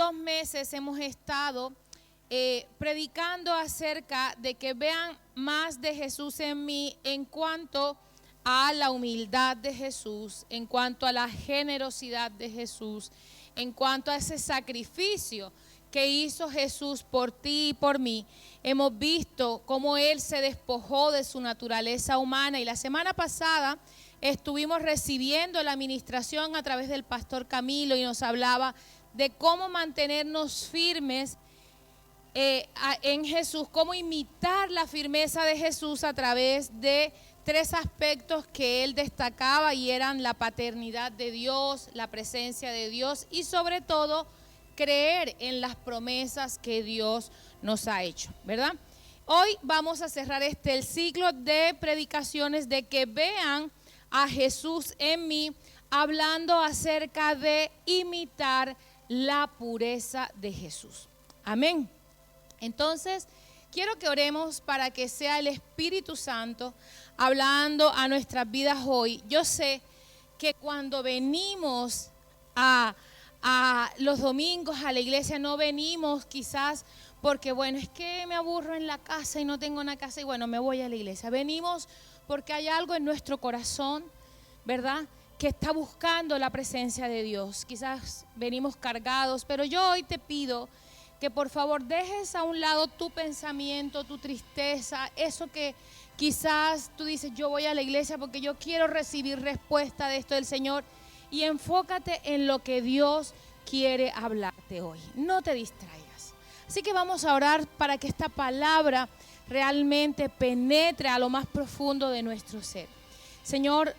2 meses hemos estado predicando acerca de que vean más de Jesús en mí en cuanto a la humildad de Jesús, en cuanto a la generosidad de Jesús, en cuanto a ese sacrificio que hizo Jesús por ti y por mí. Hemos visto cómo Él se despojó de su naturaleza humana, y la semana pasada estuvimos recibiendo la administración a través del pastor Camilo y nos hablaba de cómo mantenernos firmes en Jesús, cómo imitar la firmeza de Jesús a través de 3 aspectos que él destacaba, y eran la paternidad de Dios, la presencia de Dios y sobre todo creer en las promesas que Dios nos ha hecho, ¿verdad? Hoy vamos a cerrar el ciclo de predicaciones de que vean a Jesús en mí, hablando acerca de imitar la pureza de Jesús. Amén. Entonces, quiero que oremos para que sea el Espíritu Santo hablando a nuestras vidas hoy. Yo sé que cuando venimos a los domingos a la iglesia, no venimos quizás porque, bueno, es que me aburro en la casa y no tengo una casa y bueno, me voy a la iglesia. Venimos porque hay algo en nuestro corazón, ¿verdad?, que está buscando la presencia de Dios. Quizás venimos cargados, pero yo hoy te pido que por favor dejes a un lado tu pensamiento, tu tristeza, eso que quizás tú dices, yo voy a la iglesia porque yo quiero recibir respuesta de esto del Señor, y enfócate en lo que Dios quiere hablarte hoy. No te distraigas. Así que vamos a orar para que esta palabra realmente penetre a lo más profundo de nuestro ser. Señor,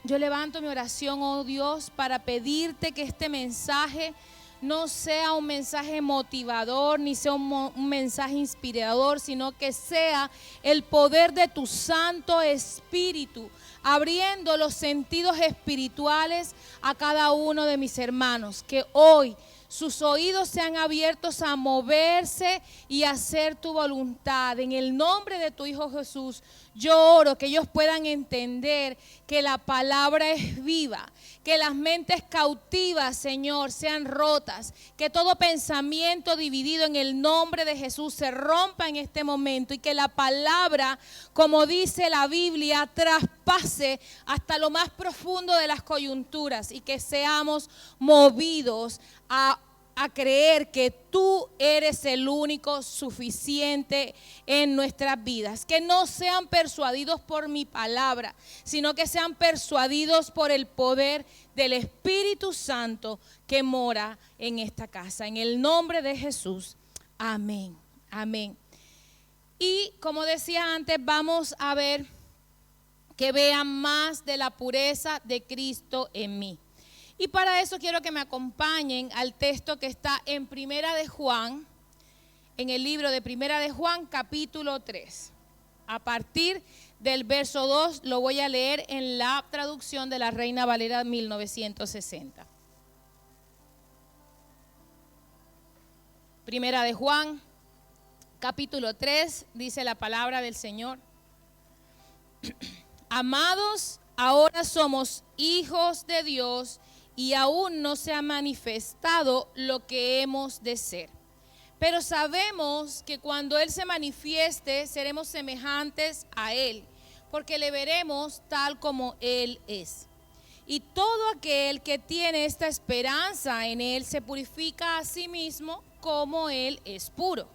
yo levanto mi oración, oh Dios, para pedirte que este mensaje no sea un mensaje motivador, ni sea un mensaje inspirador, sino que sea el poder de tu Santo Espíritu, abriendo los sentidos espirituales a cada uno de mis hermanos, que hoy sus oídos sean abiertos a moverse y hacer tu voluntad. En el nombre de tu Hijo Jesús, yo oro que ellos puedan entender que la palabra es viva, que las mentes cautivas, Señor, sean rotas, que todo pensamiento dividido en el nombre de Jesús se rompa en este momento, y que la palabra, como dice la Biblia, traspase hasta lo más profundo de las coyunturas, y que seamos movidos a creer que tú eres el único suficiente en nuestras vidas. Que no sean persuadidos por mi palabra, sino que sean persuadidos por el poder del Espíritu Santo que mora en esta casa. En el nombre de Jesús. Amén. Amén. Y como decía antes, vamos a ver que vean más de la pureza de Cristo en mí. Y para eso quiero que me acompañen al texto que está en Primera de Juan, en el libro de Primera de Juan, capítulo 3. A partir del verso 2 lo voy a leer en la traducción de la Reina Valera 1960. Primera de Juan, capítulo 3, dice la palabra del Señor. Amados, ahora somos hijos de Dios, y aún no se ha manifestado lo que hemos de ser. Pero sabemos que cuando Él se manifieste, seremos semejantes a Él, porque le veremos tal como Él es. Y todo aquel que tiene esta esperanza en Él se purifica a sí mismo como Él es puro.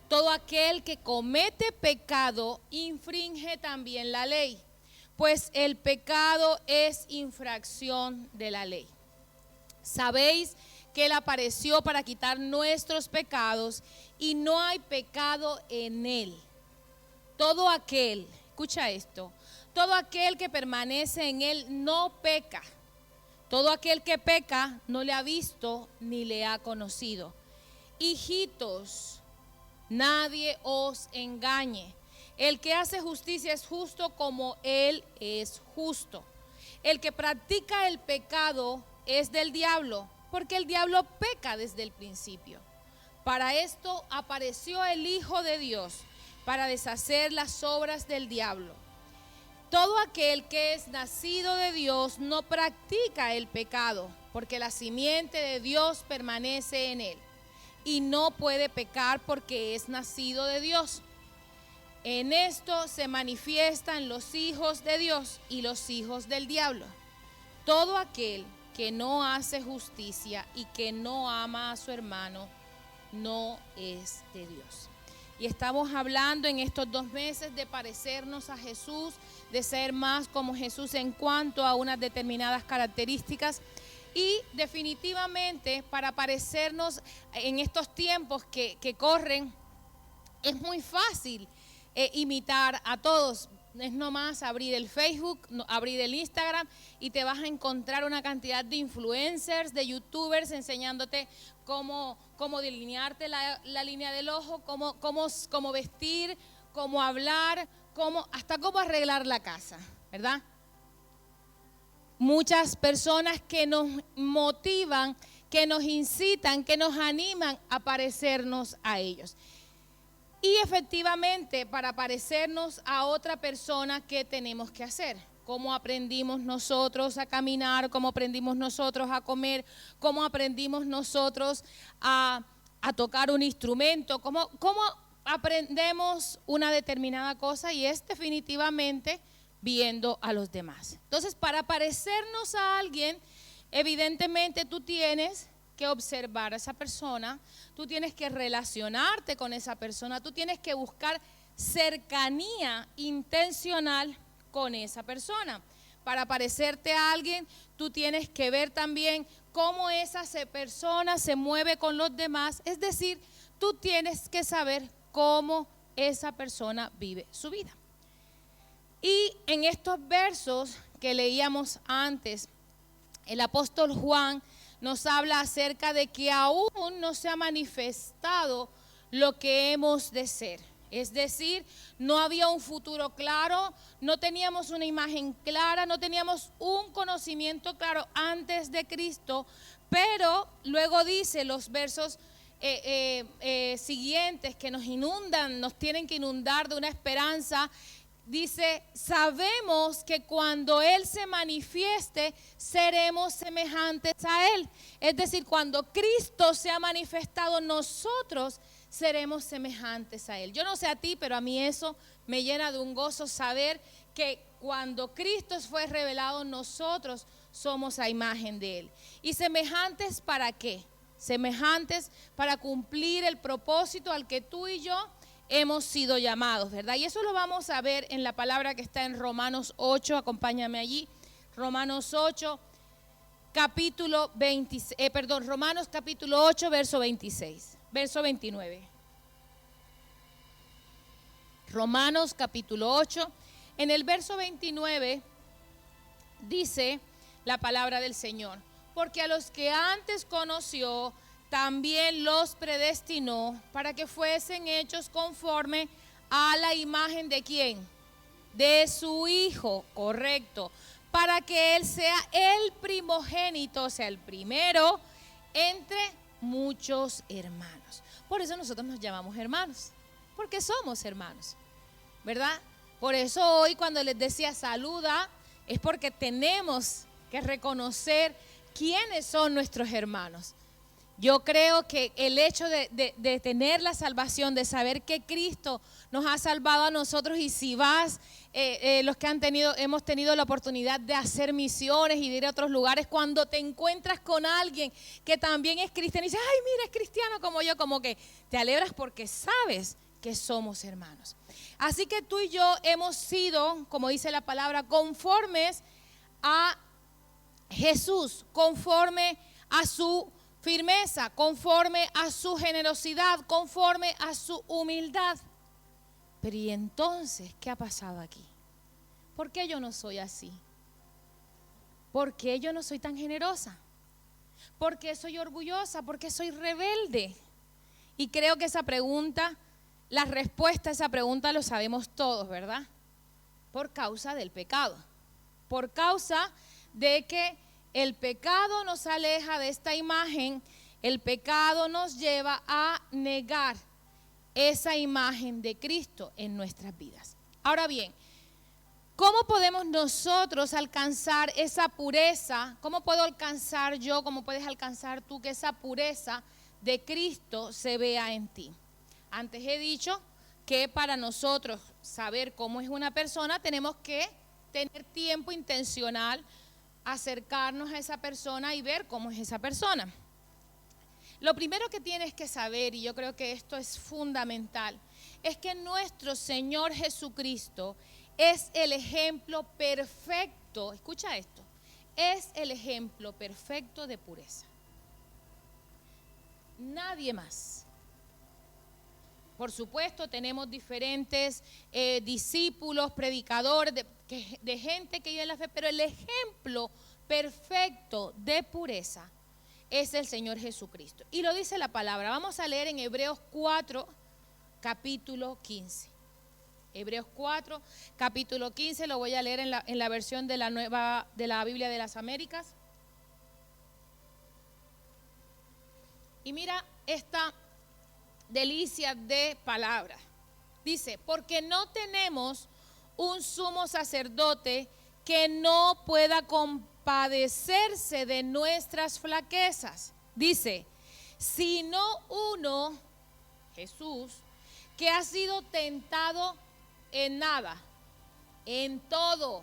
Todo aquel que comete pecado infringe también la ley, pues el pecado es infracción de la ley. Sabéis que Él apareció para quitar nuestros pecados, y no hay pecado en Él. Todo aquel, escucha esto, todo aquel que permanece en Él no peca. Todo aquel que peca no le ha visto ni le ha conocido. Hijitos, nadie os engañe. El que hace justicia es justo como Él es justo. El que practica el pecado es del diablo, porque el diablo peca desde el principio. Para esto apareció el Hijo de Dios, para deshacer las obras del diablo. Todo aquel que es nacido de Dios no practica el pecado, porque la simiente de Dios permanece en él. y no puede pecar porque es nacido de Dios. En esto se manifiestan los hijos de Dios y los hijos del diablo. Todo aquel que no hace justicia y que no ama a su hermano no es de Dios. Y estamos hablando en estos 2 meses de parecernos a Jesús, de ser más como Jesús en cuanto a unas determinadas características. Y definitivamente para parecernos en estos tiempos que corren, es muy fácil imitar a todos. Es nomás abrir el Facebook, abrir el Instagram y te vas a encontrar una cantidad de influencers, de youtubers enseñándote cómo delinearte la línea del ojo, cómo vestir, cómo hablar, hasta cómo arreglar la casa, ¿verdad? Muchas personas que nos motivan, que nos incitan, que nos animan a parecernos a ellos. Y efectivamente, para parecernos a otra persona, ¿qué tenemos que hacer? ¿Cómo aprendimos nosotros a caminar? ¿Cómo aprendimos nosotros a comer? ¿Cómo aprendimos nosotros a tocar un instrumento? ¿Cómo aprendemos una determinada cosa? Y es definitivamente viendo a los demás. Entonces, para parecernos a alguien, evidentemente tú tienes que observar a esa persona, tú tienes que relacionarte con esa persona, tú tienes que buscar cercanía intencional con esa persona. Para parecerte a alguien, tú tienes que ver también cómo esa persona se mueve con los demás, es decir, tú tienes que saber cómo esa persona vive su vida. Y en estos versos que leíamos antes, el apóstol Juan nos habla acerca de que aún no se ha manifestado lo que hemos de ser. Es decir, no había un futuro claro, no teníamos una imagen clara, no teníamos un conocimiento claro antes de Cristo, pero luego dice los versos siguientes que nos inundan, nos tienen que inundar de una esperanza. Dice, sabemos que cuando Él se manifieste, seremos semejantes a Él. Es decir, cuando Cristo se ha manifestado, nosotros seremos semejantes a Él. Yo no sé a ti, pero a mí eso me llena de un gozo saber que cuando Cristo fue revelado, nosotros somos a imagen de Él. ¿Y semejantes para qué? Semejantes para cumplir el propósito al que tú y yo hemos sido llamados, ¿verdad? Y eso lo vamos a ver en la palabra que está en Romanos 8, acompáñame allí. Romanos 8, Romanos capítulo 8, verso 29. Romanos capítulo 8, en el verso 29 dice la palabra del Señor, porque a los que antes conoció, también los predestinó para que fuesen hechos conforme a la imagen de ¿quién? De su Hijo, correcto, para que Él sea el primogénito, o sea, el primero entre muchos hermanos. Por eso nosotros nos llamamos hermanos, porque somos hermanos, ¿verdad? Por eso hoy cuando les decía saluda, es porque tenemos que reconocer quiénes son nuestros hermanos. Yo creo que el hecho de tener la salvación, de saber que Cristo nos ha salvado a nosotros, y si vas, los que hemos tenido la oportunidad de hacer misiones y de ir a otros lugares, cuando te encuentras con alguien que también es cristiano y dices, ay, mira, es cristiano como yo, como que te alegras porque sabes que somos hermanos. Así que tú y yo hemos sido, como dice la palabra, conformes a Jesús, conforme a su firmeza, conforme a su generosidad, conforme a su humildad. Pero ¿y entonces qué ha pasado aquí? ¿Por qué yo no soy así? ¿Por qué yo no soy tan generosa? ¿Por qué soy orgullosa? ¿Por qué soy rebelde? Y creo que esa pregunta, la respuesta a esa pregunta lo sabemos todos, ¿verdad? Por causa del pecado. Por causa de que el pecado nos aleja de esta imagen, el pecado nos lleva a negar esa imagen de Cristo en nuestras vidas. Ahora bien, ¿cómo podemos nosotros alcanzar esa pureza? ¿Cómo puedo alcanzar yo, cómo puedes alcanzar tú que esa pureza de Cristo se vea en ti. Antes he dicho que para nosotros saber cómo es una persona tenemos que tener tiempo intencional, acercarnos a esa persona y ver cómo es esa persona. Lo primero que tienes que saber, y yo creo que esto es fundamental, es que nuestro Señor Jesucristo es el ejemplo perfecto, escucha esto, es el ejemplo perfecto de pureza. Nadie más. Por supuesto, tenemos diferentes discípulos, predicadores, de gente que vive en la fe, pero el ejemplo perfecto de pureza es el Señor Jesucristo. Y lo dice la palabra. Vamos a leer en Hebreos 4, capítulo 15. Hebreos 4, capítulo 15, lo voy a leer en la versión de la Biblia de las Américas. Y mira esta delicia de palabra. Dice, porque no tenemos un sumo sacerdote que no pueda compadecerse de nuestras flaquezas. Dice, sino uno, Jesús, que ha sido tentado en nada, en todo,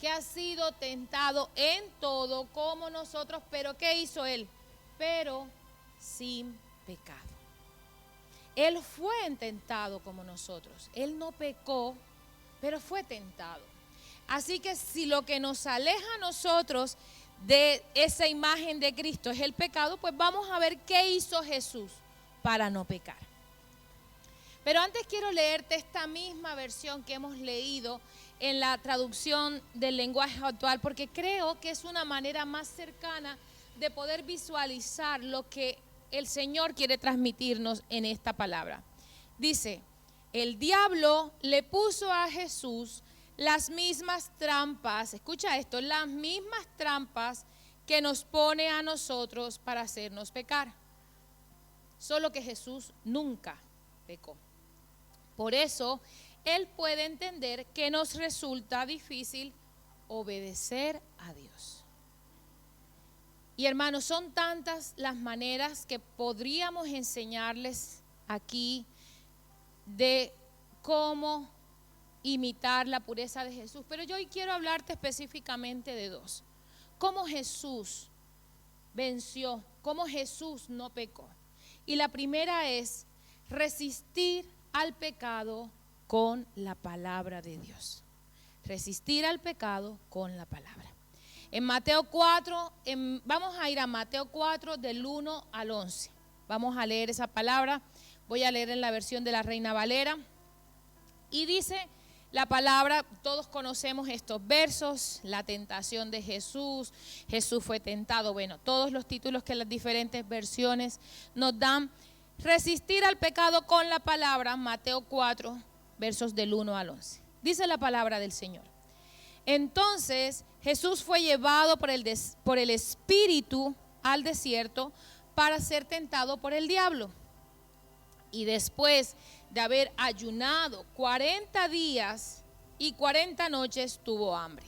que ha sido tentado en todo como nosotros, pero ¿qué hizo él? Pero sin pecado. Él fue tentado como nosotros. Él no pecó, pero fue tentado. Así que si lo que nos aleja a nosotros de esa imagen de Cristo es el pecado, pues vamos a ver qué hizo Jesús para no pecar. Pero antes quiero leerte esta misma versión que hemos leído en la traducción del lenguaje actual, porque creo que es una manera más cercana de poder visualizar lo que el Señor quiere transmitirnos en esta palabra. Dice, el diablo le puso a Jesús las mismas trampas, escucha esto, las mismas trampas que nos pone a nosotros para hacernos pecar. Solo que Jesús nunca pecó. Por eso, Él puede entender que nos resulta difícil obedecer a Dios. Y hermanos, son tantas las maneras que podríamos enseñarles aquí de cómo imitar la pureza de Jesús. Pero yo hoy quiero hablarte específicamente de dos. Cómo Jesús venció, cómo Jesús no pecó. Y la primera es resistir al pecado con la palabra de Dios. Resistir al pecado con la palabra. En Mateo 4, vamos a ir a Mateo 4 del 1 al 11. Vamos a leer esa palabra. Voy a leer en la versión de la Reina Valera. Y dice la palabra, todos conocemos estos versos, la tentación de Jesús, Jesús fue tentado. Bueno, todos los títulos que las diferentes versiones nos dan. Resistir al pecado con la palabra, Mateo 4, versos del 1 al 11. Dice la palabra del Señor. Entonces Jesús fue llevado por el Espíritu al desierto para ser tentado por el diablo. Y después de haber ayunado 40 días y 40 noches tuvo hambre.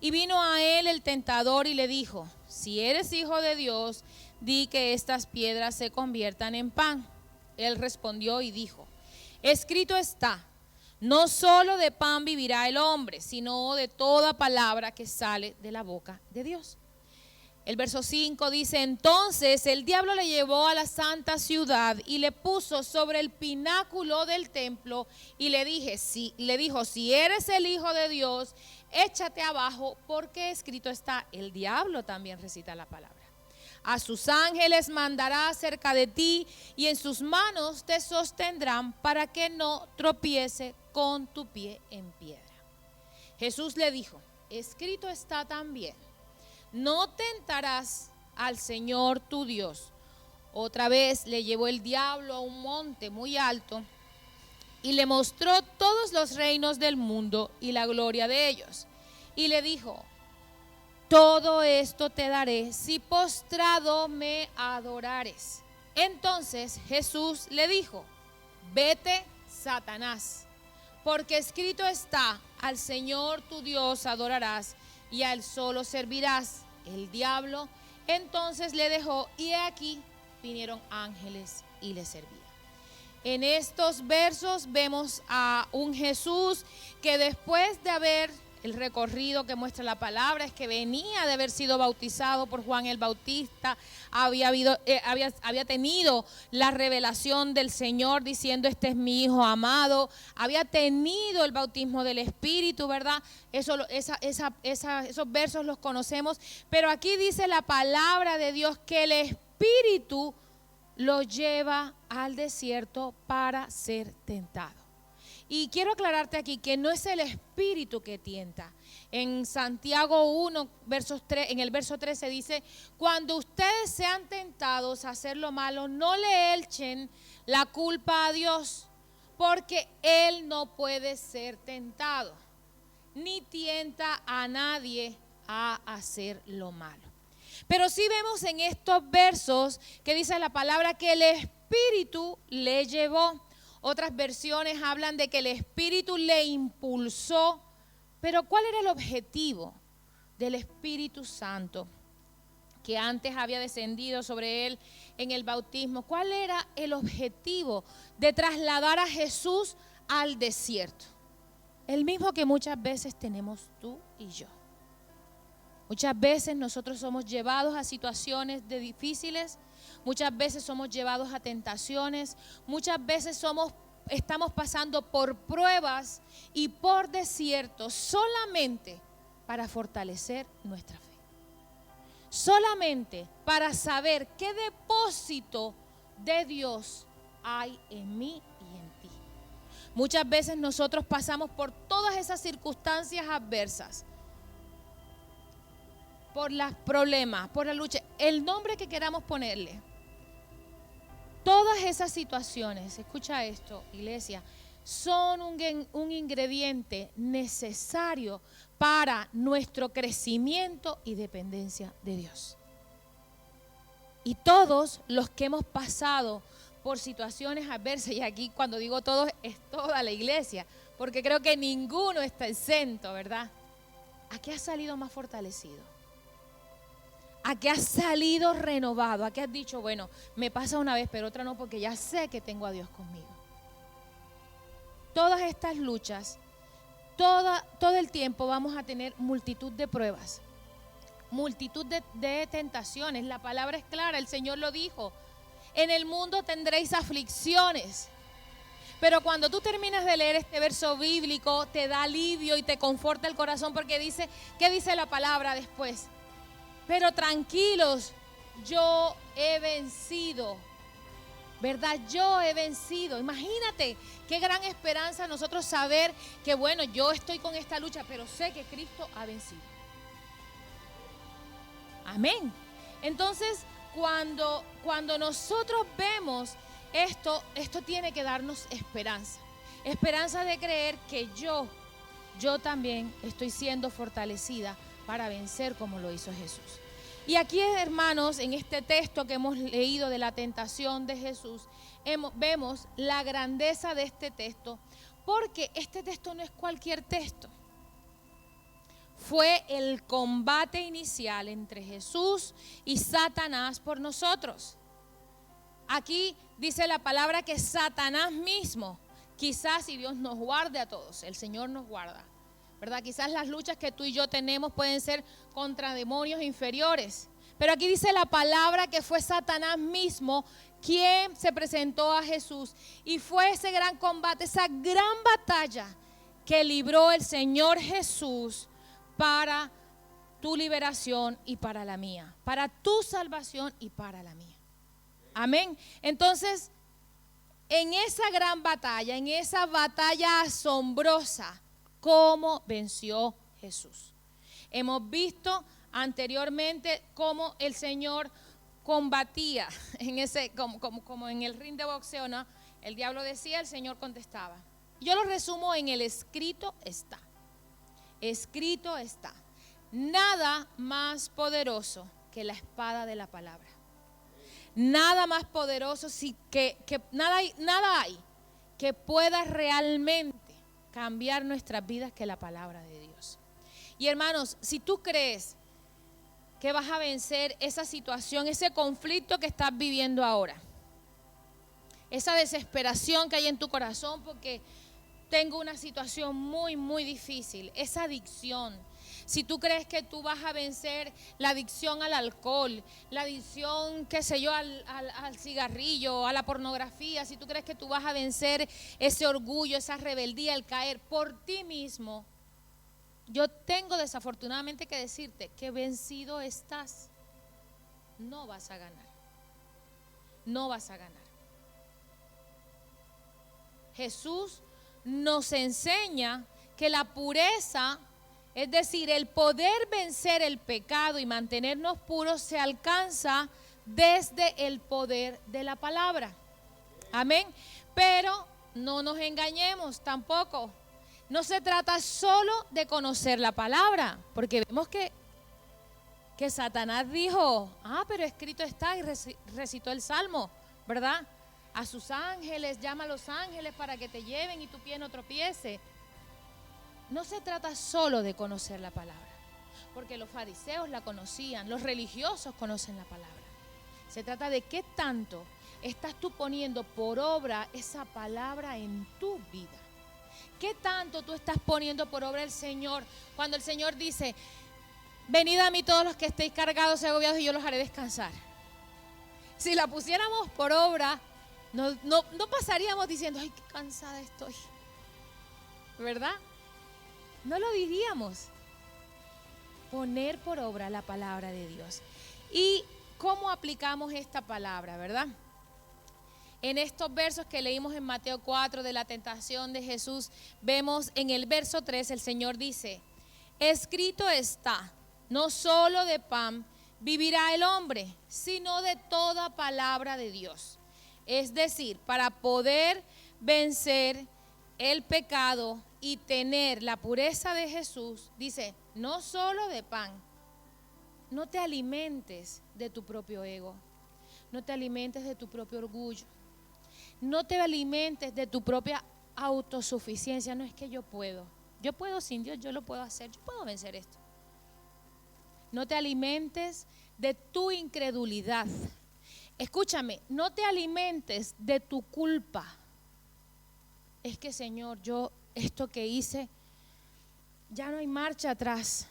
Y vino a él el tentador y le dijo, si eres hijo de Dios, di que estas piedras se conviertan en pan. Él respondió y dijo, escrito está, no solo de pan vivirá el hombre, sino de toda palabra que sale de la boca de Dios. El verso 5 dice, entonces el diablo le llevó a la santa ciudad y le puso sobre el pináculo del templo y le dijo, si eres el Hijo de Dios, échate abajo, porque escrito está, el diablo también recita la palabra. A sus ángeles mandará acerca de ti y en sus manos te sostendrán para que no tropiece con tu pie en piedra. Jesús le dijo, escrito está también, no tentarás al Señor tu Dios. Otra vez le llevó el diablo a un monte muy alto y le mostró todos los reinos del mundo y la gloria de ellos. Y le dijo, todo esto te daré si postrado me adorares. Entonces Jesús le dijo, vete, Satanás, porque escrito está, al Señor tu Dios adorarás y a él solo servirás. El diablo entonces le dejó y he aquí vinieron ángeles y le servían. En estos versos vemos a un Jesús que después de haber, el recorrido que muestra la palabra es que venía de haber sido bautizado por Juan el Bautista, había tenido la revelación del Señor diciendo: este es mi Hijo amado, había tenido el bautismo del Espíritu, ¿verdad? Esos versos los conocemos, pero aquí dice la palabra de Dios que el Espíritu lo lleva al desierto para ser tentado. Y quiero aclararte aquí que no es el espíritu que tienta. En Santiago 1, en el verso 13 dice: cuando ustedes sean tentados a hacer lo malo, no le echen la culpa a Dios, porque Él no puede ser tentado, ni tienta a nadie a hacer lo malo. Pero sí vemos en estos versos que dice la palabra que el Espíritu le llevó. Otras versiones hablan de que el Espíritu le impulsó. Pero ¿cuál era el objetivo del Espíritu Santo que antes había descendido sobre él en el bautismo? ¿Cuál era el objetivo de trasladar a Jesús al desierto? El mismo que muchas veces tenemos tú y yo. Muchas veces nosotros somos llevados a situaciones difíciles, muchas veces somos llevados a tentaciones, muchas veces estamos pasando por pruebas y por desiertos solamente para fortalecer nuestra fe. Solamente para saber qué depósito de Dios hay en mí y en ti. Muchas veces nosotros pasamos por todas esas circunstancias adversas, por los problemas, por la lucha, el nombre que queramos ponerle. Todas esas situaciones, escucha esto, iglesia, son un ingrediente necesario para nuestro crecimiento y dependencia de Dios. Y todos los que hemos pasado por situaciones adversas, y aquí cuando digo todos es toda la iglesia, porque creo que ninguno está exento, ¿verdad? ¿A qué has salido más fortalecido? ¿A qué has salido renovado? ¿A qué has dicho, bueno, me pasa una vez, pero otra no, porque ya sé que tengo a Dios conmigo? Todas estas luchas, todo el tiempo vamos a tener multitud de pruebas, multitud de tentaciones. La palabra es clara, el Señor lo dijo: en el mundo tendréis aflicciones. Pero cuando tú terminas de leer este verso bíblico, te da alivio y te conforta el corazón, porque dice, ¿qué dice la palabra después? Pero tranquilos, yo he vencido, ¿verdad? Yo he vencido. Imagínate qué gran esperanza nosotros saber que, bueno, yo estoy con esta lucha, pero sé que Cristo ha vencido. Amén. Entonces, cuando nosotros vemos esto tiene que darnos esperanza. Esperanza de creer que yo también estoy siendo fortalecida para vencer como lo hizo Jesús. Y aquí, hermanos, en este texto que hemos leído de la tentación de Jesús, vemos la grandeza de este texto, porque este texto no es cualquier texto. Fue el combate inicial entre Jesús y Satanás por nosotros. Aquí dice la palabra que Satanás mismo, quizás, si Dios nos guarde a todos, el Señor nos guarda, ¿verdad? Quizás las luchas que tú y yo tenemos pueden ser contra demonios inferiores. Pero aquí dice la palabra que fue Satanás mismo quien se presentó a Jesús. Y fue ese gran combate, esa gran batalla que libró el Señor Jesús para tu liberación y para la mía. Para tu salvación y para la mía. Amén. Entonces, en esa gran batalla, en esa batalla asombrosa, ¿cómo venció Jesús? Hemos visto anteriormente cómo el Señor combatía como en el ring de boxeo, ¿no? El diablo decía, el Señor contestaba. Yo lo resumo en el escrito está. Escrito está. Nada más poderoso que la espada de la palabra. Nada más poderoso nada hay que pueda realmente cambiar nuestras vidas que la palabra de Dios. Y hermanos, si tú crees que vas a vencer esa situación, ese conflicto que estás viviendo ahora. Esa desesperación que hay en tu corazón porque tengo una situación muy, muy difícil. Esa adicción. Si tú crees que tú vas a vencer la adicción al alcohol, la adicción, qué sé yo, al cigarrillo, a la pornografía, si tú crees que tú vas a vencer ese orgullo, esa rebeldía, el caer por ti mismo, yo tengo desafortunadamente que decirte que vencido estás. No vas a ganar. No vas a ganar. Jesús nos enseña que la pureza, es decir, el poder vencer el pecado y mantenernos puros, se alcanza desde el poder de la palabra. Amén. Pero no nos engañemos tampoco. No se trata solo de conocer la palabra, porque vemos que Satanás dijo, pero escrito está, y recitó el Salmo, ¿verdad? A sus ángeles, llama a los ángeles para que te lleven y tu pie no tropiece. No se trata solo de conocer la palabra, porque los fariseos la conocían, los religiosos conocen la palabra. Se trata de qué tanto estás tú poniendo por obra esa palabra en tu vida. ¿Qué tanto tú estás poniendo por obra el Señor? Cuando el Señor dice, venid a mí todos los que estéis cargados y agobiados y yo los haré descansar. Si la pusiéramos por obra, no pasaríamos diciendo, ay, qué cansada estoy, ¿verdad? No lo diríamos. Poner por obra la palabra de Dios. ¿Y cómo aplicamos esta palabra, verdad? En estos versos que leímos en Mateo 4 de la tentación de Jesús, vemos en el verso 3, el Señor dice, escrito está, no solo de pan vivirá el hombre, sino de toda palabra de Dios. Es decir, para poder vencer el pecado y tener la pureza de Jesús, dice, no solo de pan. No te alimentes de tu propio ego, no te alimentes de tu propio orgullo, no te alimentes de tu propia autosuficiencia. No es que yo puedo sin Dios, yo lo puedo hacer, yo puedo vencer esto. No te alimentes de tu incredulidad. Escúchame, no te alimentes de tu culpa. Es que, Señor, yo esto que hice, ya no hay marcha atrás.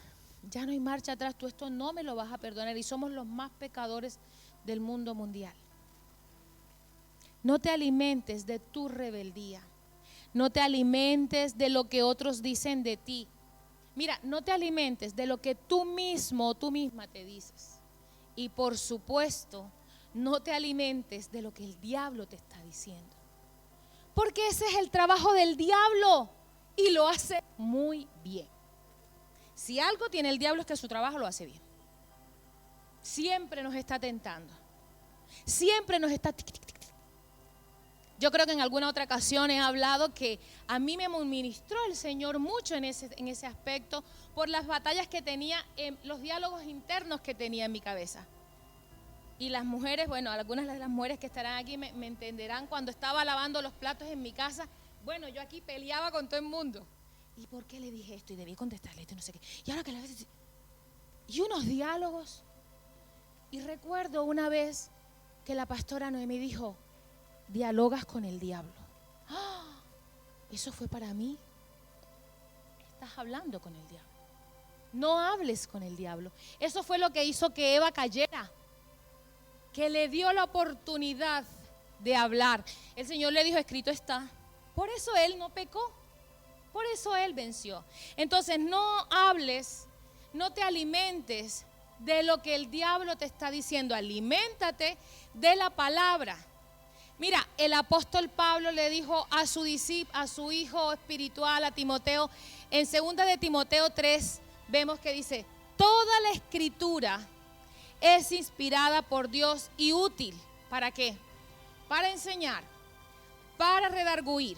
Ya no hay marcha atrás, tú esto no me lo vas a perdonar y somos los más pecadores del mundo mundial. No te alimentes de tu rebeldía, no te alimentes de lo que otros dicen de ti. Mira, no te alimentes de lo que tú mismo o tú misma te dices. Y por supuesto, no te alimentes de lo que el diablo te está diciendo. Porque ese es el trabajo del diablo y lo hace muy bien. Si algo tiene el diablo es que su trabajo lo hace bien. Siempre nos está tentando. Siempre nos está... Yo creo que en alguna otra ocasión he hablado que a mí me ministró el Señor mucho en ese aspecto por las batallas que tenía, los diálogos internos que tenía en mi cabeza. Y las mujeres, bueno, algunas de las mujeres que estarán aquí me entenderán cuando estaba lavando los platos en mi casa. Bueno, yo aquí peleaba con todo el mundo. ¿Y por qué le dije esto? Y debí contestarle esto y no sé qué. Y ahora que la vez... Y unos diálogos. Y recuerdo una vez que la pastora Noemí dijo, dialogas con el diablo. ¡Ah! Eso fue para mí. Estás hablando con el diablo. No hables con el diablo. Eso fue lo que hizo que Eva cayera, que le dio la oportunidad de hablar. El Señor le dijo, escrito está. Por eso él no pecó. Por eso él venció. Entonces no hables, no te alimentes de lo que el diablo te está diciendo. Aliméntate de la palabra. Mira, el apóstol Pablo le dijo a su hijo espiritual, a Timoteo, en 2 de Timoteo 3, vemos que dice, toda la escritura es inspirada por Dios y útil. ¿Para qué? Para enseñar, para redarguir,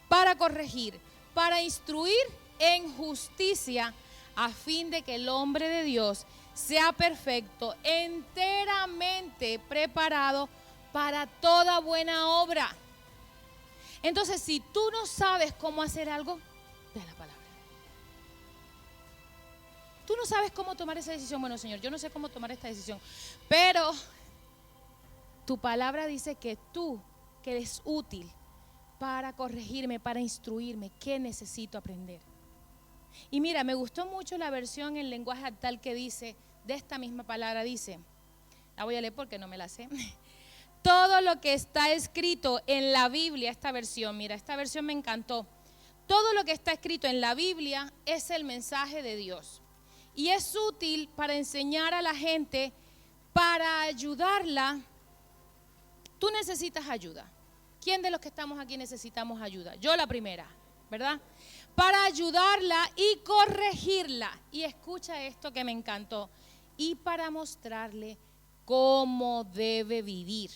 para corregir, para instruir en justicia, a fin de que el hombre de Dios sea perfecto, enteramente preparado para toda buena obra. Entonces, si tú no sabes cómo hacer algo, ve a la palabra. tú no sabes cómo tomar esa decisión. Bueno, Señor, yo no sé cómo tomar esta decisión, pero tu palabra dice que tú, que eres útil para corregirme, para instruirme, ¿qué necesito aprender? Y mira, me gustó mucho la versión en lenguaje actual que dice, de esta misma palabra dice, la voy a leer porque no me la sé. Todo lo que está escrito en la Biblia, esta versión, mira, esta versión me encantó. Todo lo que está escrito en la Biblia es el mensaje de Dios. Y es útil para enseñar a la gente, para ayudarla. Tú necesitas ayuda. ¿Quién de los que estamos aquí necesitamos ayuda? Yo la primera, ¿verdad? Para ayudarla y corregirla. Y escucha esto que me encantó. Y para mostrarle cómo debe vivir.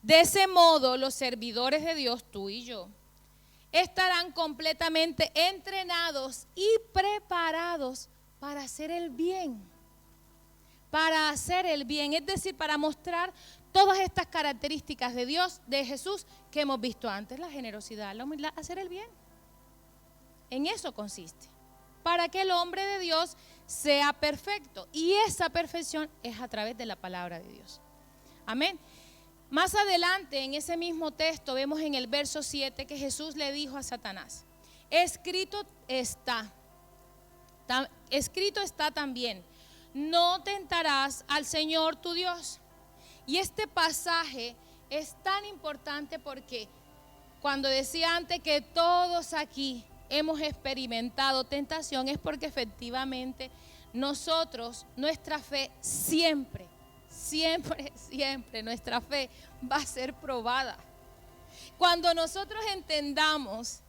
De ese modo, los servidores de Dios, tú y yo, estarán completamente entrenados y preparados para hacer el bien. Para hacer el bien, es decir, para mostrar todas estas características de Dios, de Jesús, que hemos visto antes: la generosidad, la humildad, hacer el bien. En eso consiste, para que el hombre de Dios sea perfecto. Y esa perfección es a través de la palabra de Dios. Amén. Más adelante, en ese mismo texto, vemos en el verso 7 que Jesús le dijo a Satanás: escrito está también, no tentarás al Señor tu Dios. Y este pasaje es tan importante porque cuando decía antes que todos aquí hemos experimentado tentación, es porque efectivamente nosotros, nuestra fe siempre nuestra fe va a ser probada. Cuando nosotros entendamos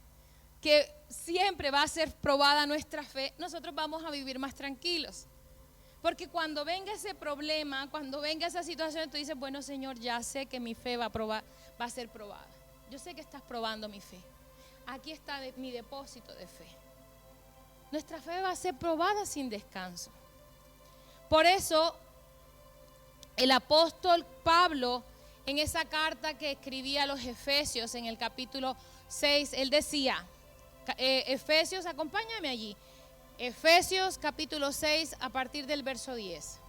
que siempre va a ser probada nuestra fe, nosotros vamos a vivir más tranquilos. Porque cuando venga ese problema, cuando venga esa situación, tú dices, bueno, Señor, ya sé que mi fe va a ser probada. Yo sé que estás probando mi fe. Aquí está mi depósito de fe. Nuestra fe va a ser probada sin descanso. Por eso, el apóstol Pablo, en esa carta que escribía a los Efesios, en el capítulo 6, él decía, Efesios, acompáñame allí, Efesios capítulo 6 a partir del verso 10.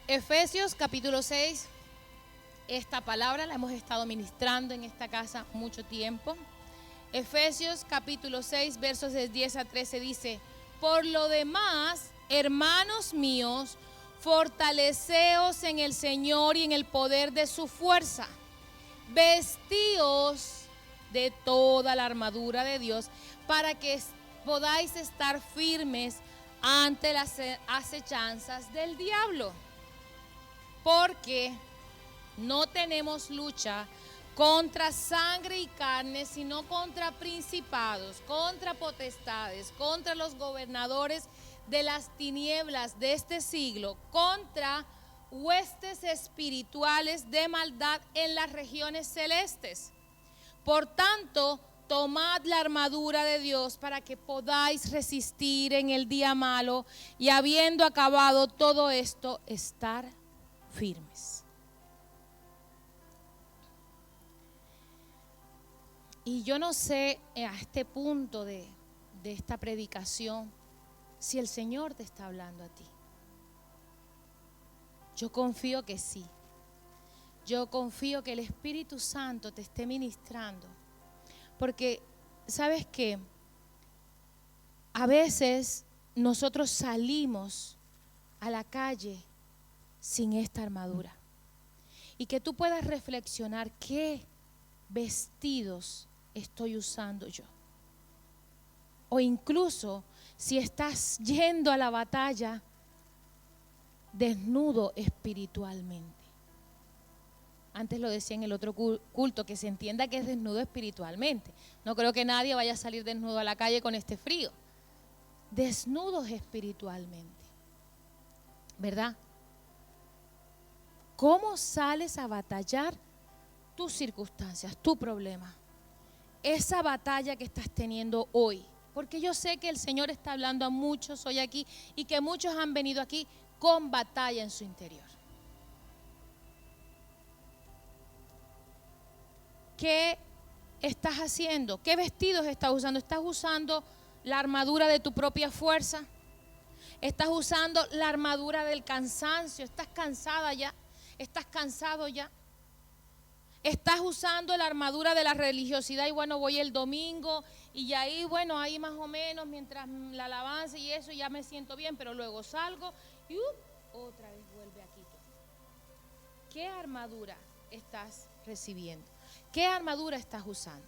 Efesios capítulo 6, esta palabra la hemos estado ministrando en esta casa mucho tiempo. Efesios capítulo 6 versos de 10 a 13 dice: por lo demás, hermanos míos, fortaleceos en el Señor y en el poder de su fuerza. Vestíos de toda la armadura de Dios para que podáis estar firmes ante las acechanzas del diablo. Porque no tenemos lucha contra sangre y carne, sino contra principados, contra potestades, contra los gobernadores de las tinieblas de este siglo, contra huestes espirituales de maldad en las regiones celestes. Por tanto, tomad la armadura de Dios para que podáis resistir en el día malo y, habiendo acabado todo esto, estar firmes. Y yo no sé a este punto de esta predicación si el Señor te está hablando a ti. Yo confío que sí. Yo confío que el Espíritu Santo te esté ministrando. Porque, ¿sabes qué? A veces nosotros salimos a la calle sin esta armadura. Y que tú puedas reflexionar qué vestidos estoy usando yo. O incluso si estás yendo a la batalla desnudo espiritualmente. Antes lo decía en el otro culto, que se entienda que es desnudo espiritualmente. No creo que nadie vaya a salir desnudo a la calle con este frío. Desnudos espiritualmente, ¿verdad? ¿Cómo sales a batallar tus circunstancias, tu problema? Esa batalla que estás teniendo hoy. Porque yo sé que el Señor está hablando a muchos hoy aquí y que muchos han venido aquí con batalla en su interior. ¿Qué estás haciendo? ¿Qué vestidos estás usando? ¿Estás usando la armadura de tu propia fuerza? ¿Estás usando la armadura del cansancio? ¿Estás cansada ya? ¿Estás cansado ya? ¿Estás usando la armadura de la religiosidad? Y bueno, voy el domingo y ahí, bueno, ahí más o menos, mientras la alabanza y eso, ya me siento bien, pero luego salgo y otra vez vuelve aquí. ¿Qué armadura estás recibiendo? ¿Qué armadura estás usando?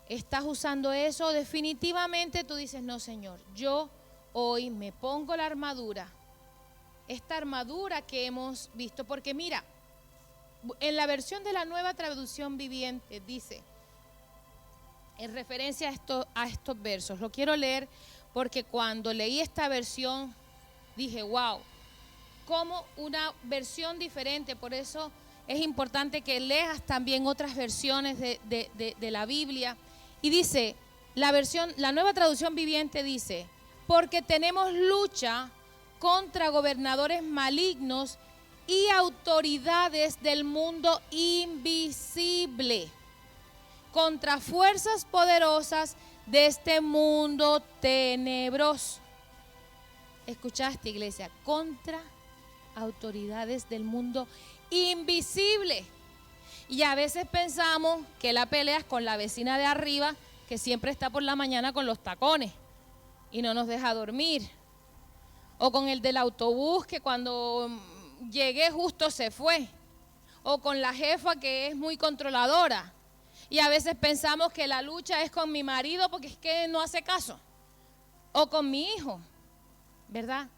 ¿Estás usando eso? Definitivamente tú dices, no, Señor, yo hoy me pongo la armadura, esta armadura que hemos visto, porque mira, en la versión de la Nueva Traducción Viviente dice, en referencia a estos versos, lo quiero leer porque cuando leí esta versión dije, wow, como una versión diferente, por eso es importante que leas también otras versiones de la Biblia. Y dice, la Nueva Traducción Viviente dice, porque tenemos lucha contra gobernadores malignos y autoridades del mundo invisible, contra fuerzas poderosas de este mundo tenebroso. ¿Escuchaste, iglesia? Contra autoridades del mundo invisible. Y a veces pensamos que la pelea es con la vecina de arriba, que siempre está por la mañana con los tacones y no nos deja dormir. O con el del autobús, que cuando llegué justo se fue. O con la jefa, que es muy controladora. Y a veces pensamos que la lucha es con mi marido porque es que no hace caso. O con mi hijo, ¿verdad?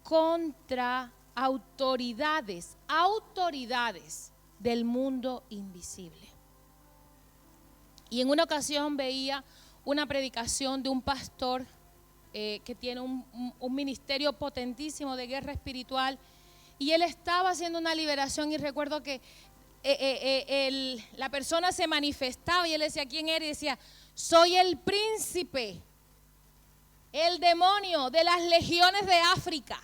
Contra autoridades del mundo invisible. Y en una ocasión veía una predicación de un pastor que tiene un ministerio potentísimo de guerra espiritual, y él estaba haciendo una liberación, y recuerdo que la persona se manifestaba y él decía quién era, y decía, soy el príncipe, el demonio de las legiones de África,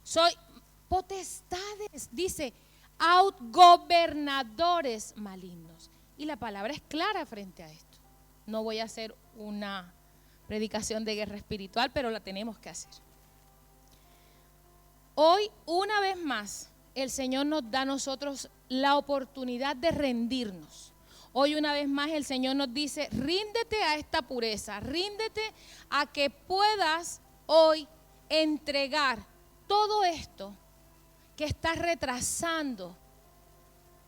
soy potestades, dice, gobernadores malignos. Y la palabra es clara frente a esto. No voy a hacer una predicación de guerra espiritual, pero la tenemos que hacer. Hoy, una vez más, el Señor nos da a nosotros la oportunidad de rendirnos. Hoy una vez más el Señor nos dice, ríndete a esta pureza, ríndete a que puedas hoy entregar todo esto que está retrasando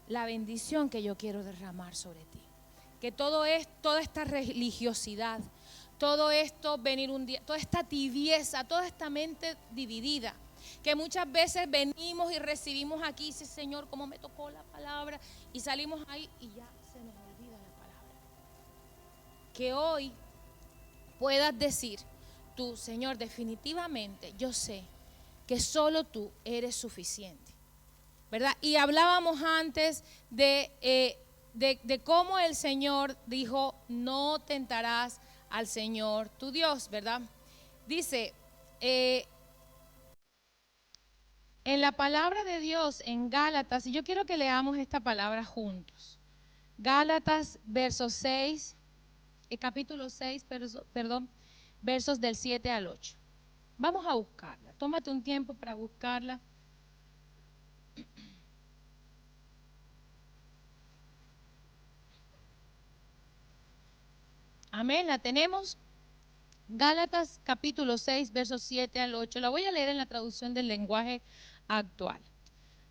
la bendición que yo quiero derramar sobre ti. Que toda esta religiosidad, todo esto venir un día, toda esta tibieza, toda esta mente dividida, que muchas veces venimos y recibimos aquí, dice, Señor, cómo me tocó la palabra, y salimos ahí y ya se nos olvida la palabra. Que hoy puedas decir, tú, Señor, definitivamente yo sé que solo tú eres suficiente, ¿verdad? Y hablábamos antes de cómo el Señor dijo, no tentarás al Señor tu Dios, ¿verdad? Dice, en la palabra de Dios, en Gálatas, y yo quiero que leamos esta palabra juntos. Gálatas, capítulo 6, versos del 7 al 8. Vamos a buscarla. Tómate un tiempo para buscarla. Amén, la tenemos. Gálatas capítulo 6, versos 7 al 8. La voy a leer en la traducción del lenguaje actual,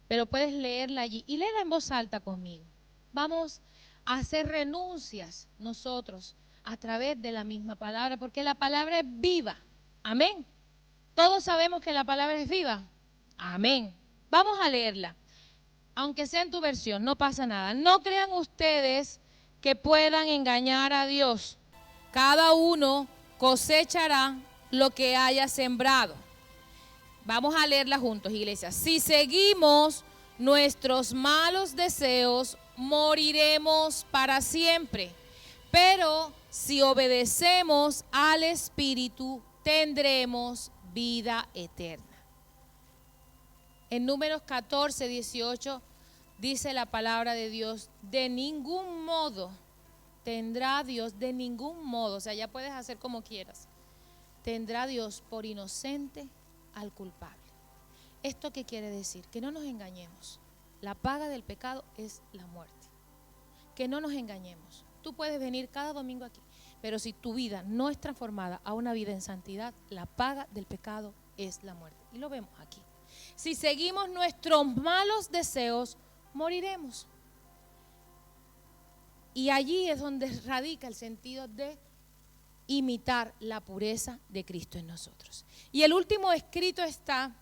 pero puedes leerla allí y léela en voz alta conmigo. Vamos a hacer renuncias nosotros a través de la misma palabra, porque la palabra es viva. Amén. Todos sabemos que la palabra es viva. Amén. Vamos a leerla. Aunque sea en tu versión, no pasa nada. No crean ustedes que puedan engañar a Dios. Cada uno cosechará lo que haya sembrado. Vamos a leerla juntos, iglesia. Si seguimos nuestros malos deseos, moriremos para siempre. Pero si obedecemos al Espíritu, tendremos vida eterna. En Números 14, 18 dice la palabra de Dios, de ningún modo tendrá Dios, de ningún modo, o sea, ya puedes hacer como quieras, tendrá Dios por inocente al culpable. ¿Esto qué quiere decir? Que no nos engañemos. La paga del pecado es la muerte. Que no nos engañemos. Tú puedes venir cada domingo aquí, pero si tu vida no es transformada a una vida en santidad, la paga del pecado es la muerte. Y lo vemos aquí. Si seguimos nuestros malos deseos, moriremos. Y allí es donde radica el sentido de imitar la pureza de Cristo en nosotros. Y el último escrito está,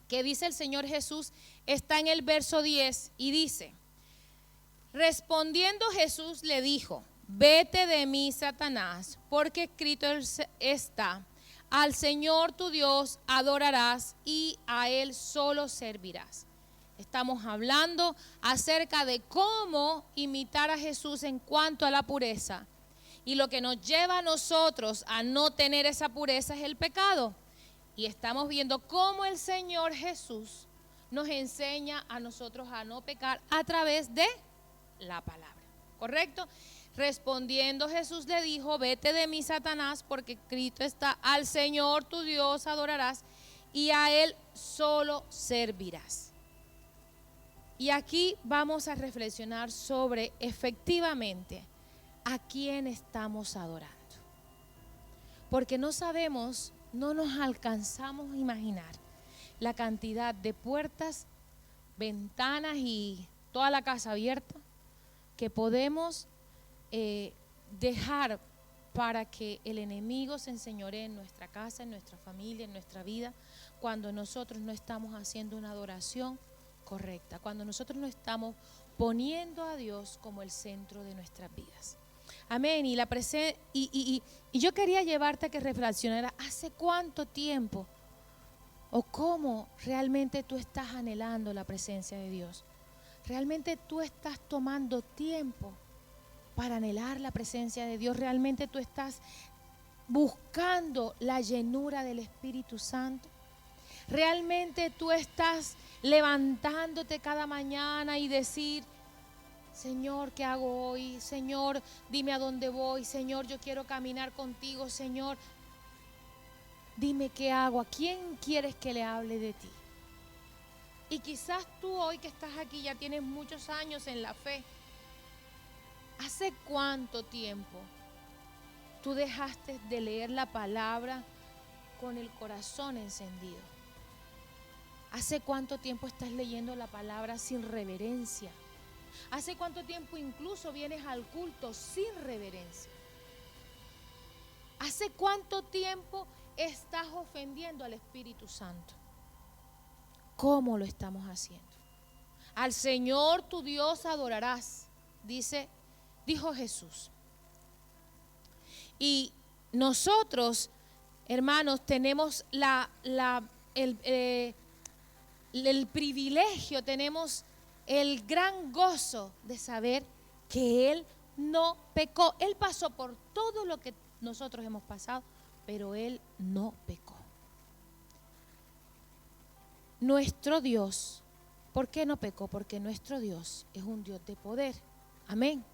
que dice el Señor Jesús, está en el verso 10 y dice: respondiendo Jesús le dijo: vete de mí, Satanás, porque escrito está, al Señor tu Dios adorarás y a Él solo servirás. Estamos hablando acerca de cómo imitar a Jesús en cuanto a la pureza. Y lo que nos lleva a nosotros a no tener esa pureza es el pecado. Y estamos viendo cómo el Señor Jesús nos enseña a nosotros a no pecar a través de la palabra. ¿Correcto? Respondiendo Jesús le dijo: vete de mí, Satanás, porque escrito está, al Señor tu Dios adorarás y a Él solo servirás. Y aquí vamos a reflexionar sobre efectivamente a quién estamos adorando. Porque no sabemos, no nos alcanzamos a imaginar la cantidad de puertas, ventanas y toda la casa abierta que podemos dejar para que el enemigo se enseñoree en nuestra casa, en nuestra familia, en nuestra vida, cuando nosotros no estamos haciendo una adoración correcta, cuando nosotros no estamos poniendo a Dios como el centro de nuestras vidas. Amén. Y yo quería llevarte a que reflexionaras, ¿hace cuánto tiempo o cómo realmente tú estás anhelando la presencia de Dios? ¿Realmente tú estás tomando tiempo para anhelar la presencia de Dios? ¿Realmente tú estás buscando la llenura del Espíritu Santo? ¿Realmente tú estás levantándote cada mañana y decir: Señor, ¿qué hago hoy? Señor, dime a dónde voy. Señor, yo quiero caminar contigo. Señor, dime qué hago. ¿A quién quieres que le hable de ti? Y quizás tú hoy que estás aquí ya tienes muchos años en la fe. ¿Hace cuánto tiempo tú dejaste de leer la palabra con el corazón encendido? ¿Hace cuánto tiempo estás leyendo la palabra sin reverencia? ¿Hace cuánto tiempo incluso vienes al culto sin reverencia? ¿Hace cuánto tiempo estás ofendiendo al Espíritu Santo? ¿Cómo lo estamos haciendo? Al Señor tu Dios adorarás, dijo Jesús. Y nosotros, hermanos, tenemos el privilegio, tenemos el gran gozo de saber que Él no pecó. Él pasó por todo lo que nosotros hemos pasado, pero Él no pecó. Nuestro Dios, ¿por qué no pecó? Porque nuestro Dios es un Dios de poder. Amén.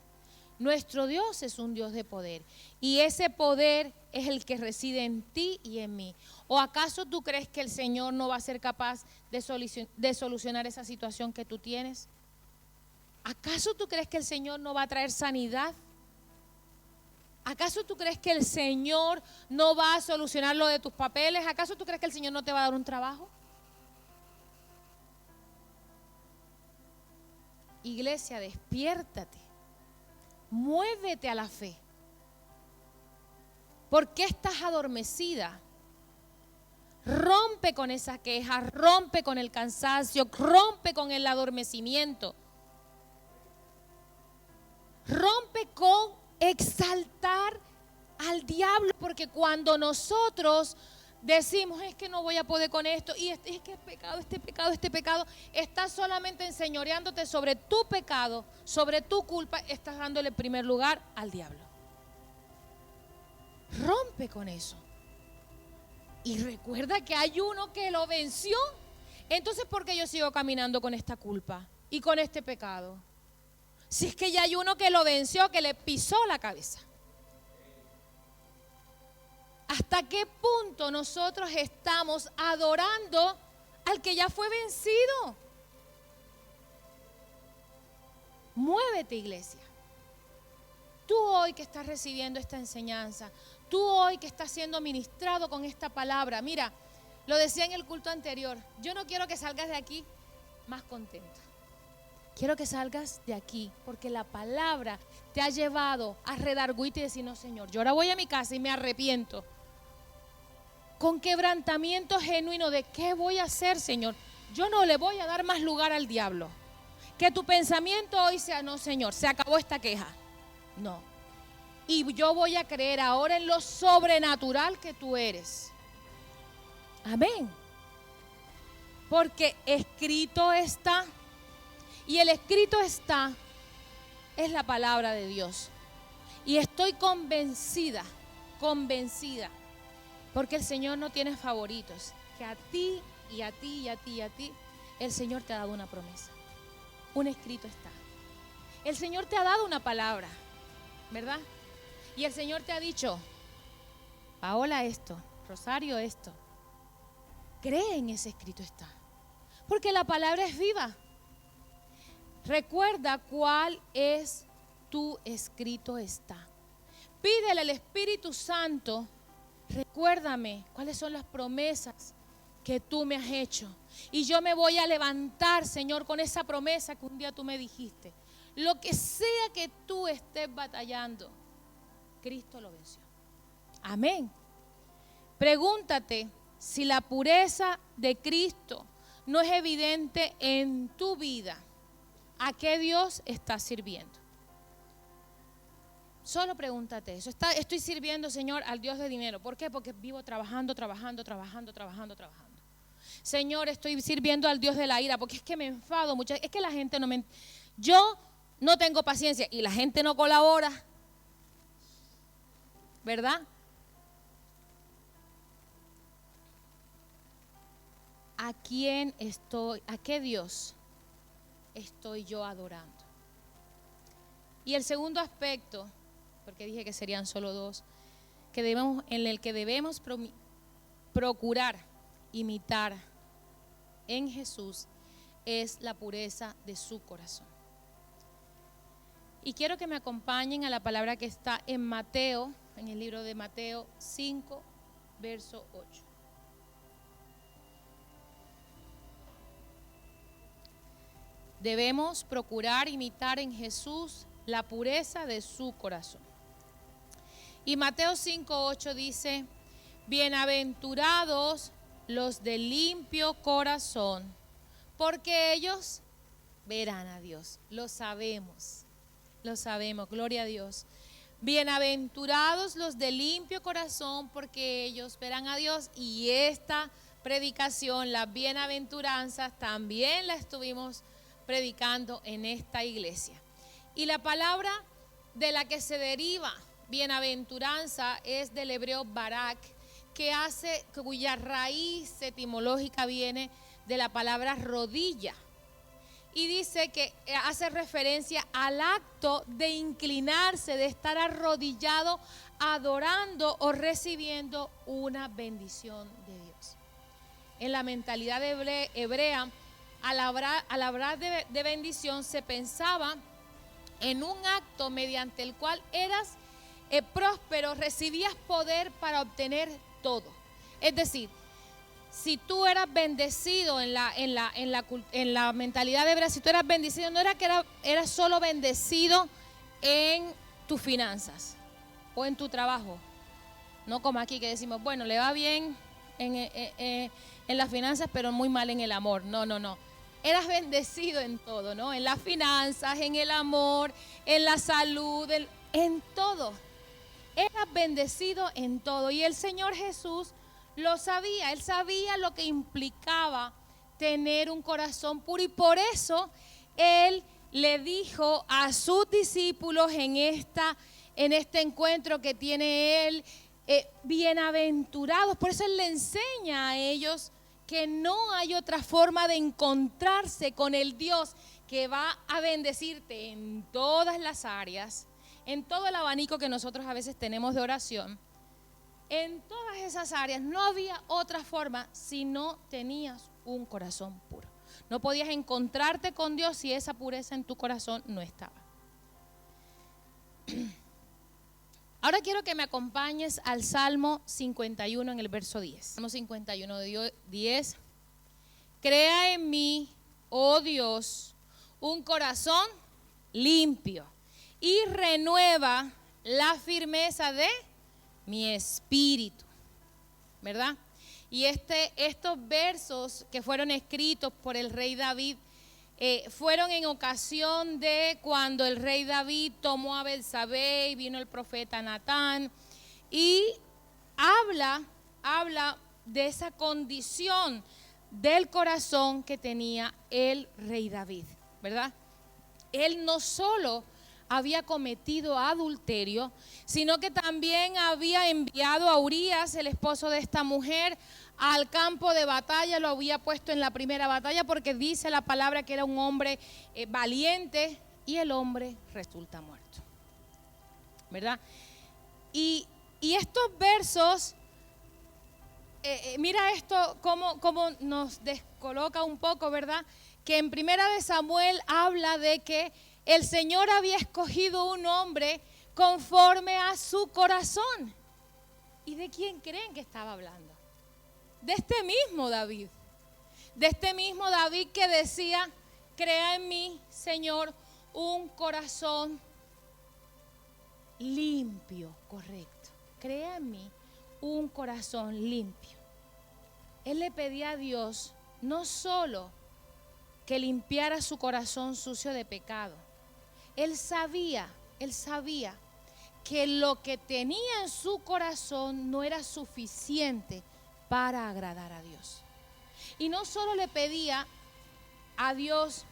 Nuestro Dios es un Dios de poder y ese poder es el que reside en ti y en mí. ¿O acaso tú crees que el Señor no va a ser capaz de solucionar esa situación que tú tienes? ¿Acaso tú crees que el Señor no va a traer sanidad? ¿Acaso tú crees que el Señor no va a solucionar lo de tus papeles? ¿Acaso tú crees que el Señor no te va a dar un trabajo? Iglesia, despiértate. Muévete a la fe. ¿Por qué estás adormecida? Rompe con esa queja, rompe con el cansancio, rompe con el adormecimiento. Rompe con exaltar al diablo, porque cuando nosotros decimos: es que no voy a poder con esto, y es que este pecado, estás solamente enseñoreándote sobre tu pecado, sobre tu culpa, estás dándole primer lugar al diablo. Rompe con eso. Y recuerda que hay uno que lo venció, Entonces, ¿por qué yo sigo caminando con esta culpa y con este pecado? Si es que ya hay uno que lo venció, que le pisó la cabeza. ¿Hasta qué punto nosotros estamos adorando al que ya fue vencido? Muévete, iglesia. Tú hoy que estás recibiendo esta enseñanza, tú hoy que estás siendo ministrado con esta palabra, mira, lo decía en el culto anterior, yo no quiero que salgas de aquí más contento. Quiero que salgas de aquí porque la palabra te ha llevado a redarguirte y decir, no, Señor, yo ahora voy a mi casa y me arrepiento. Con quebrantamiento genuino de qué voy a hacer, Señor. Yo no le voy a dar más lugar al diablo. Que tu pensamiento hoy sea, no, Señor, se acabó esta queja. No. Y yo voy a creer ahora en lo sobrenatural que tú eres. Amén. Porque escrito está. Y el escrito está es la palabra de Dios. Y estoy convencida, porque el Señor no tiene favoritos. Que a ti y a ti y a ti y a ti, el Señor te ha dado una promesa. Un escrito está. El Señor te ha dado una palabra, ¿verdad? Y el Señor te ha dicho, Paola esto, Rosario esto. Cree en ese escrito está. Porque la palabra es viva. Recuerda cuál es tu escrito está. Pídele al Espíritu Santo, recuérdame cuáles son las promesas que tú me has hecho. Y yo me voy a levantar, Señor, con esa promesa que un día tú me dijiste. Lo que sea que tú estés batallando, Cristo lo venció. Amén. Pregúntate si la pureza de Cristo no es evidente en tu vida. ¿A qué Dios estás sirviendo? Solo pregúntate eso. Estoy sirviendo, Señor, al Dios de dinero. ¿Por qué? Porque vivo trabajando. Señor, estoy sirviendo al Dios de la ira, porque es que me enfado mucho. Es que la gente no me... Yo no tengo paciencia y la gente no colabora. ¿Verdad? ¿A quién estoy? ¿A qué Dios estoy yo adorando? Y el segundo aspecto, porque dije que serían solo dos, en el que debemos procurar imitar en Jesús, es la pureza de su corazón. Y quiero que me acompañen a la palabra que está en Mateo, en el libro de Mateo 5, verso 8. Debemos procurar imitar en Jesús la pureza de su corazón. Y Mateo 5:8 dice, bienaventurados los de limpio corazón, porque ellos verán a Dios. Lo sabemos, gloria a Dios. Bienaventurados los de limpio corazón, porque ellos verán a Dios. Y esta predicación, las bienaventuranzas, también la estuvimos predicando en esta iglesia. Y la palabra de la que se deriva bienaventuranza es del hebreo barak, cuya raíz etimológica viene de la palabra rodilla. Y dice que hace referencia al acto de inclinarse, de estar arrodillado, adorando o recibiendo una bendición de Dios. En la mentalidad hebrea, al hablar de bendición, se pensaba en un acto mediante el cual eras próspero, recibías poder para obtener todo. Es decir, si tú eras bendecido en la mentalidad hebrea, si tú eras bendecido, no era que eras solo bendecido en tus finanzas o en tu trabajo. No como aquí que decimos, bueno, le va bien en las finanzas, pero muy mal en el amor. No. Eras bendecido en todo, ¿no? En las finanzas, en el amor, en la salud, en todo. Eras bendecido en todo. Y el Señor Jesús lo sabía. Él sabía lo que implicaba tener un corazón puro. Y por eso Él le dijo a sus discípulos en este encuentro que tiene Él, bienaventurados. Por eso Él le enseña a ellos que no hay otra forma de encontrarse con el Dios que va a bendecirte en todas las áreas, en todo el abanico que nosotros a veces tenemos de oración. En todas esas áreas no había otra forma si no tenías un corazón puro. No podías encontrarte con Dios si esa pureza en tu corazón no estaba. Ahora quiero que me acompañes al Salmo 51 en el verso 10. Salmo 51, 10. Crea en mí, oh Dios, un corazón limpio y renueva la firmeza de mi espíritu, ¿verdad? Y estos versos que fueron escritos por el rey David fueron en ocasión de cuando el rey David tomó a Betsabé y vino el profeta Natán y habla de esa condición del corazón que tenía el rey David, ¿verdad? Él no solo había cometido adulterio, sino que también había enviado a Urías, el esposo de esta mujer, al campo de batalla, lo había puesto en la primera batalla porque dice la palabra que era un hombre valiente y el hombre resulta muerto, ¿verdad? Y estos versos, mira esto cómo nos descoloca un poco, ¿verdad? Que en primera de Samuel habla de que el Señor había escogido un hombre conforme a su corazón. ¿Y de quién creen que estaba hablando? De este mismo David. De este mismo David que decía, crea en mí, Señor, un corazón limpio, correcto. Crea en mí un corazón limpio. Él le pedía a Dios no solo que limpiara su corazón sucio de pecado. Él sabía que lo que tenía en su corazón no era suficiente para agradar a Dios. Y no solo le pedía a Dios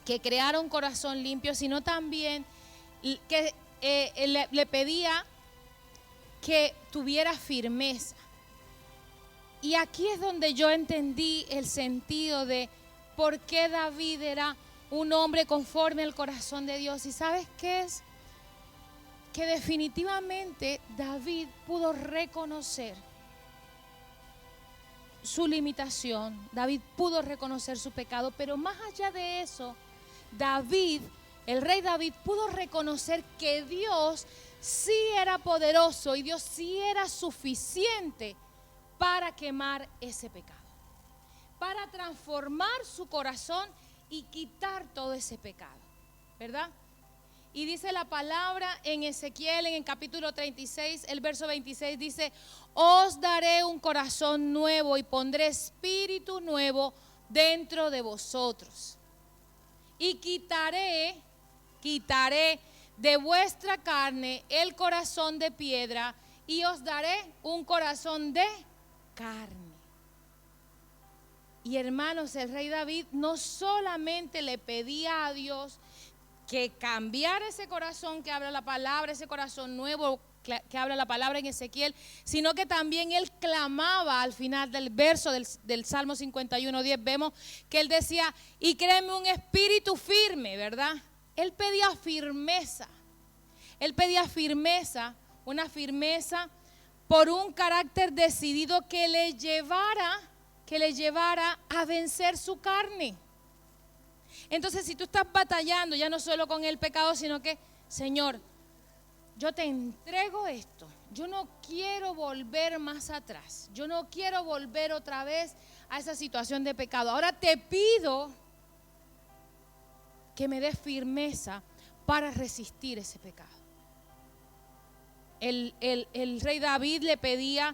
que creara un corazón limpio, sino también que le pedía que tuviera firmeza. Y aquí es donde yo entendí el sentido de por qué David era un hombre conforme al corazón de Dios. ¿Y sabes qué es? Que definitivamente David pudo reconocer su limitación, David pudo reconocer su pecado, pero más allá de eso, David, el rey David, pudo reconocer que Dios sí era poderoso y Dios sí era suficiente para quemar ese pecado, para transformar su corazón y quitar todo ese pecado, ¿verdad? Y dice la palabra en Ezequiel, en el capítulo 36, el verso 26, dice, os daré un corazón nuevo y pondré espíritu nuevo dentro de vosotros. Y quitaré de vuestra carne el corazón de piedra y os daré un corazón de carne. Y hermanos, el rey David no solamente le pedía a Dios que cambiara ese corazón que habla la palabra, ese corazón nuevo que habla la palabra en Ezequiel, sino que también él clamaba al final del verso del Salmo 51:10, vemos que él decía, y créeme un espíritu firme, ¿verdad? Él pedía firmeza, una firmeza por un carácter decidido que le llevara a vencer su carne. Entonces, si tú estás batallando ya no solo con el pecado, sino que, Señor, yo te entrego esto. Yo no quiero volver más atrás. Yo no quiero volver otra vez a esa situación de pecado. Ahora te pido que me des firmeza para resistir ese pecado. El rey David le pedía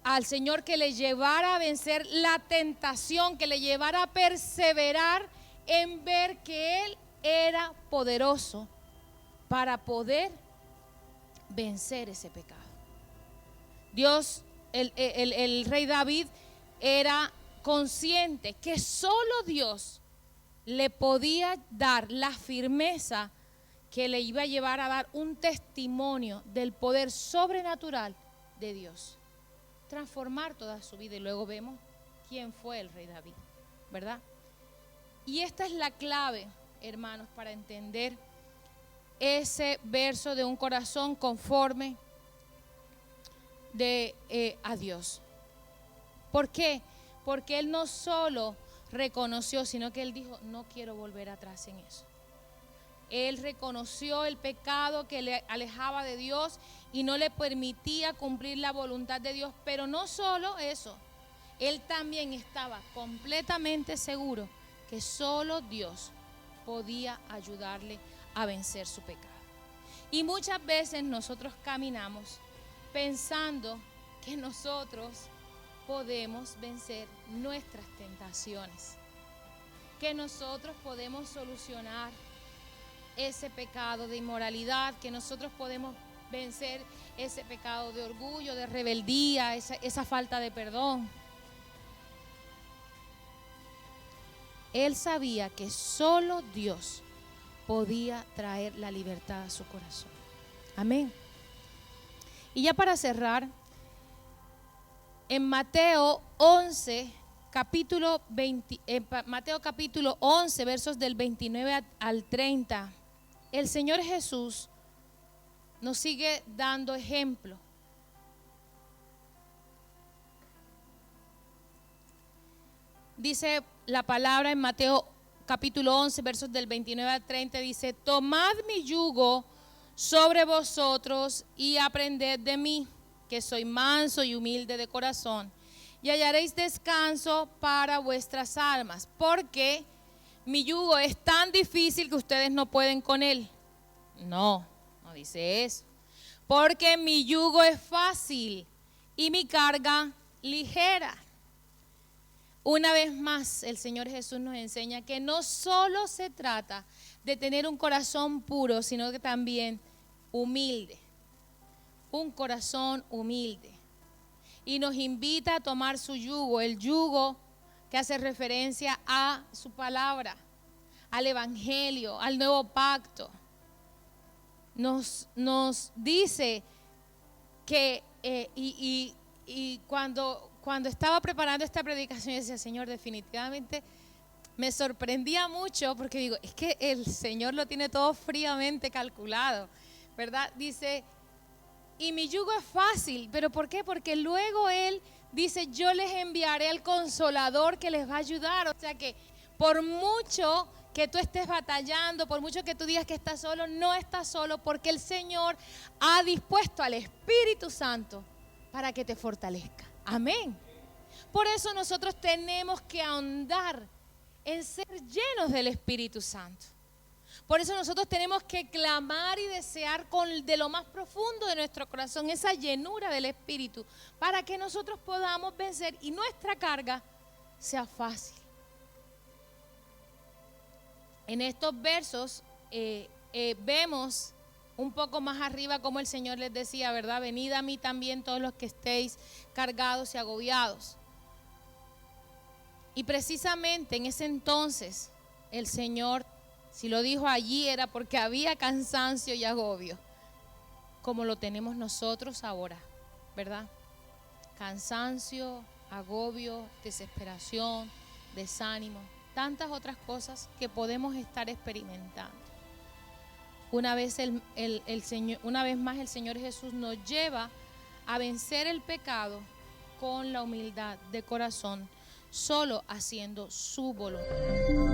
al Señor que le llevara a vencer la tentación, que le llevara a perseverar en ver que Él era poderoso para poder vencer ese pecado. Dios, el rey David era consciente que solo Dios le podía dar la firmeza que le iba a llevar a dar un testimonio del poder sobrenatural de Dios, transformar toda su vida. Y luego vemos quién fue el rey David, ¿verdad? Y esta es la clave, hermanos, para entender ese verso de un corazón conforme a Dios. ¿Por qué? Porque él no solo reconoció, sino que él dijo, no quiero volver atrás en eso. Él reconoció el pecado que le alejaba de Dios y no le permitía cumplir la voluntad de Dios. Pero no solo eso, él también estaba completamente seguro que solo Dios podía ayudarle a vencer su pecado. Y muchas veces nosotros caminamos pensando que nosotros podemos vencer nuestras tentaciones, que nosotros podemos solucionar ese pecado de inmoralidad, que nosotros podemos vencer ese pecado de orgullo, de rebeldía, esa falta de perdón. Él sabía que solo Dios podía traer la libertad a su corazón. Amén. Y ya para cerrar, en Mateo 11, Mateo capítulo 11, versos del 29 al 30, el Señor Jesús nos sigue dando ejemplo. Dice la palabra en Mateo capítulo 11, versos del 29 al 30, dice: tomad mi yugo sobre vosotros y aprended de mí, que soy manso y humilde de corazón, y hallaréis descanso para vuestras almas, porque mi yugo es tan difícil que ustedes no pueden con él. No dice eso. Porque mi yugo es fácil y mi carga ligera. Una vez más, el Señor Jesús nos enseña que no solo se trata de tener un corazón puro, sino que también humilde. Un corazón humilde. Y nos invita a tomar su yugo, el yugo que hace referencia a su palabra, al evangelio, al nuevo pacto. Nos dice que, cuando estaba preparando esta predicación, yo decía: Señor, definitivamente me sorprendía mucho, porque digo, es que el Señor lo tiene todo fríamente calculado, ¿verdad? Dice: y mi yugo es fácil. ¿Pero por qué? Porque luego Él dice: yo les enviaré al Consolador que les va a ayudar. O sea que por mucho que tú estés batallando, por mucho que tú digas que estás solo, no estás solo, porque el Señor ha dispuesto al Espíritu Santo para que te fortalezca. Amén. Por eso nosotros tenemos que ahondar en ser llenos del Espíritu Santo. Por eso nosotros tenemos que clamar y desear de lo más profundo de nuestro corazón esa llenura del Espíritu, para que nosotros podamos vencer y nuestra carga sea fácil. En estos versos vemos un poco más arriba como el Señor les decía, ¿verdad? Venid a mí también todos los que estéis cargados y agobiados. Y precisamente en ese entonces el Señor, si lo dijo allí, era porque había cansancio y agobio, como lo tenemos nosotros ahora, ¿verdad? Cansancio, agobio, desesperación, desánimo, tantas otras cosas que podemos estar experimentando. Una vez más el Señor Jesús nos lleva a vencer el pecado con la humildad de corazón, solo haciendo su voluntad.